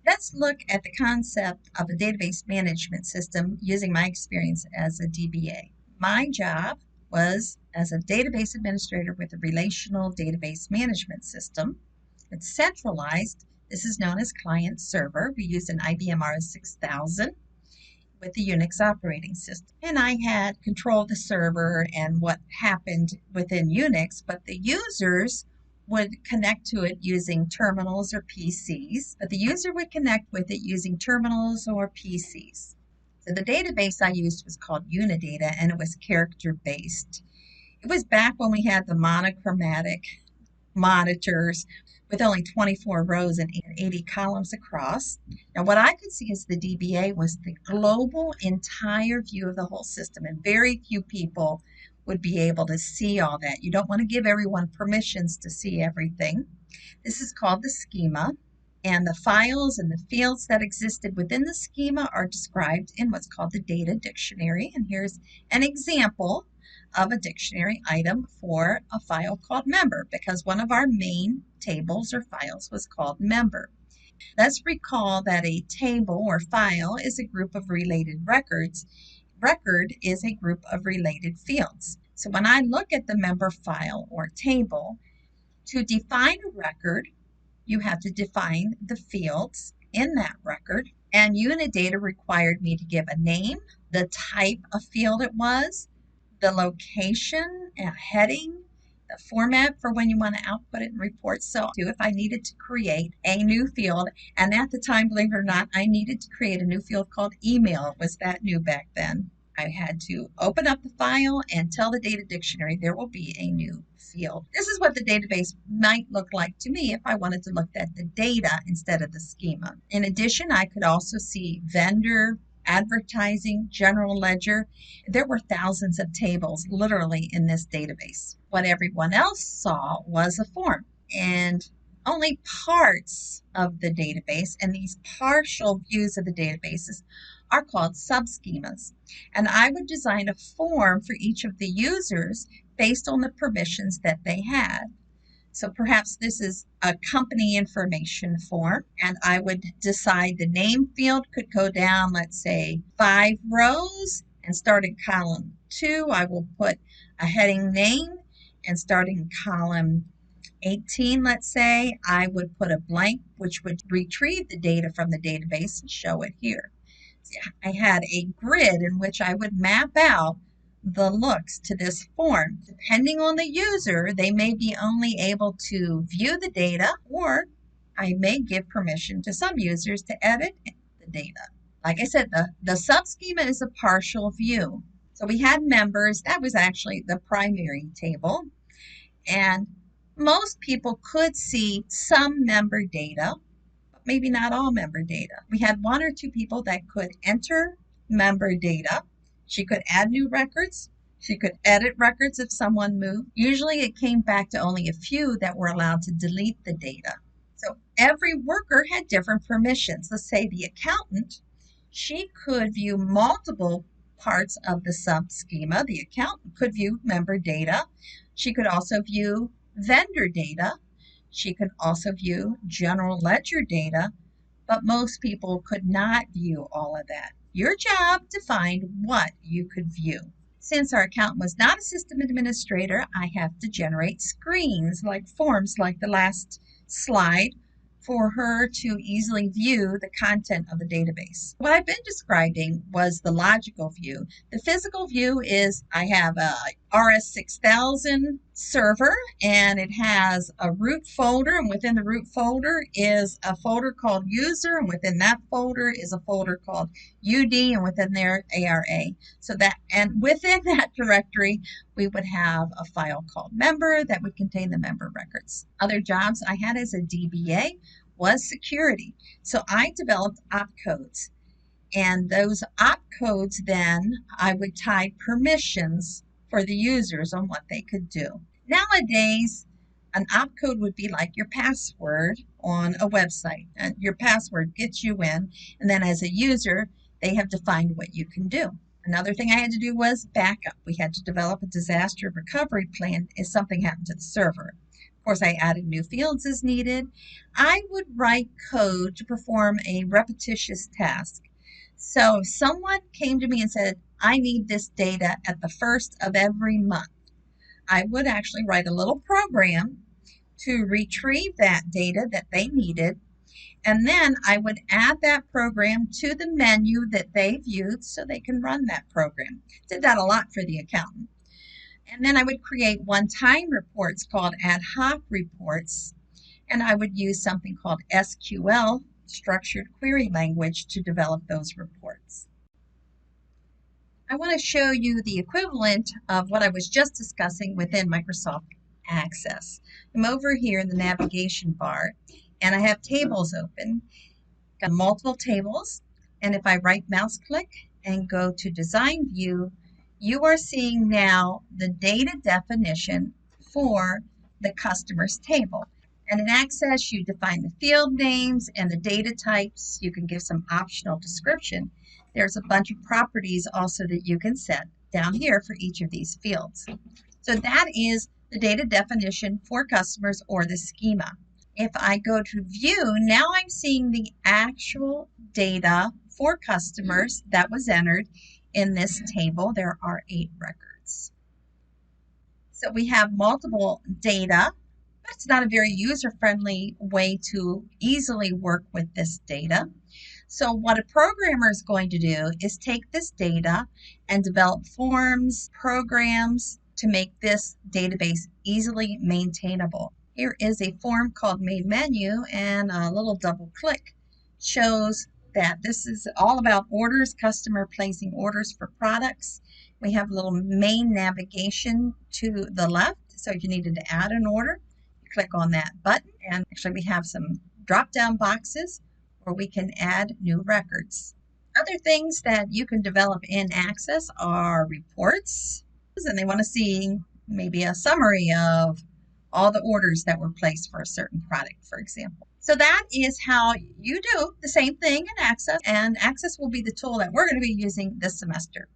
Let's look at the concept of a database management system using my experience as a DBA. My job was as a database administrator with a relational database management system. It's centralized. This is known as client server. We used an IBM RS-6000 with the Unix operating system. And I had control of the server and what happened within Unix, but the users would connect to it using terminals or PCs, but the user would connect with it using terminals or PCs. So the database I used was called Unidata, and it was character-based. It was back when we had the monochromatic monitors with only 24 rows and 80 columns across. Now, what I could see as the DBA was the global entire view of the whole system, and very few people would be able to see all that. You don't want to give everyone permissions to see everything. This is called the schema, and the files and the fields that existed within the schema are described in what's called the data dictionary. And here's an example of a dictionary item for a file called member, because one of our main tables or files was called member. Let's recall that a table or file is a group of related records. Record is a group of related fields. So when I look at the member file or table, to define a record, you have to define the fields in that record. And Unidata required me to give a name, the type of field it was, the location, a heading, the format for when you want to output it in reports. So if I needed to create a new field, and at the time, believe it or not, I needed to create a new field called email. It was that new back then. I had to open up the file and tell the data dictionary there will be a new field. This is what the database might look like to me if I wanted to look at the data instead of the schema. In addition, I could also see vendor, advertising, general ledger. There were thousands of tables literally in this database. What everyone else saw was a form, and only parts of the database, and these partial views of the databases are called subschemas. And I would design a form for each of the users based on the permissions that they had. So perhaps this is a company information form, and I would decide the name field could go down, let's say, 5 rows, and start in column 2, I will put a heading name, and starting in column 18, let's say, I would put a blank, which would retrieve the data from the database and show it here. I had a grid in which I would map out the looks to this form. Depending on the user, they may be only able to view the data, or I may give permission to some users to edit the data. Like I said, the subschema is a partial view. So we had members. That was actually the primary table. And most people could see some member data, but maybe not all member data. We had 1 or 2 people that could enter member data. She could add new records. She could edit records if someone moved. Usually it came back to only a few that were allowed to delete the data. So every worker had different permissions. Let's say the accountant, she could view multiple parts of the subschema. The accountant could view member data. She could also view vendor data. She could also view general ledger data, but most people could not view all of that. Your job to find what you could view. Since our accountant was not a system administrator, I have to generate screens like forms like the last slide for her to easily view the content of the database. What I've been describing was the logical view. The physical view is I have a RS-6000 server, and it has a root folder, and within the root folder is a folder called user, and within that folder is a folder called UD, and within there ARA. So that, and within that directory we would have a file called member that would contain the member records. Other jobs I had as a DBA was security. So I developed opcodes, and those opcodes then I would tie permissions for the users on what they could do. Nowadays, an opcode would be like your password on a website. And your password gets you in, and then as a user, they have defined what you can do. Another thing I had to do was backup. We had to develop a disaster recovery plan if something happened to the server. Of course, I added new fields as needed. I would write code to perform a repetitious task. So if someone came to me and said, I need this data at the first of every month, I would actually write a little program to retrieve that data that they needed. And then I would add that program to the menu that they viewed so they can run that program. Did that a lot for the accountant. And then I would create one-time reports called ad hoc reports. And I would use something called SQL, structured query language, to develop those reports. I want to show you the equivalent of what I was just discussing within Microsoft Access. I'm over here in the navigation bar, and I have tables open. Got multiple tables, and if I right mouse click and go to Design View, you are seeing now the data definition for the customer's table. And in Access, you define the field names and the data types. You can give some optional description. There's a bunch of properties also that you can set down here for each of these fields. So that is the data definition for customers, or the schema. If I go to View, now I'm seeing the actual data for customers that was entered in this table. There are 8 records. So we have multiple data, but it's not a very user-friendly way to easily work with this data. So what a programmer is going to do is take this data and develop forms, programs to make this database easily maintainable. Here is a form called Main Menu, and a little double click shows that this is all about orders, customer placing orders for products. We have a little main navigation to the left, so if you needed to add an order, you click on that button, and actually we have some drop-down boxes where we can add new records. Other things that you can develop in Access are reports, and they want to see maybe a summary of all the orders that were placed for a certain product, for example. So that is how you do the same thing in Access, and Access will be the tool that we're going to be using this semester.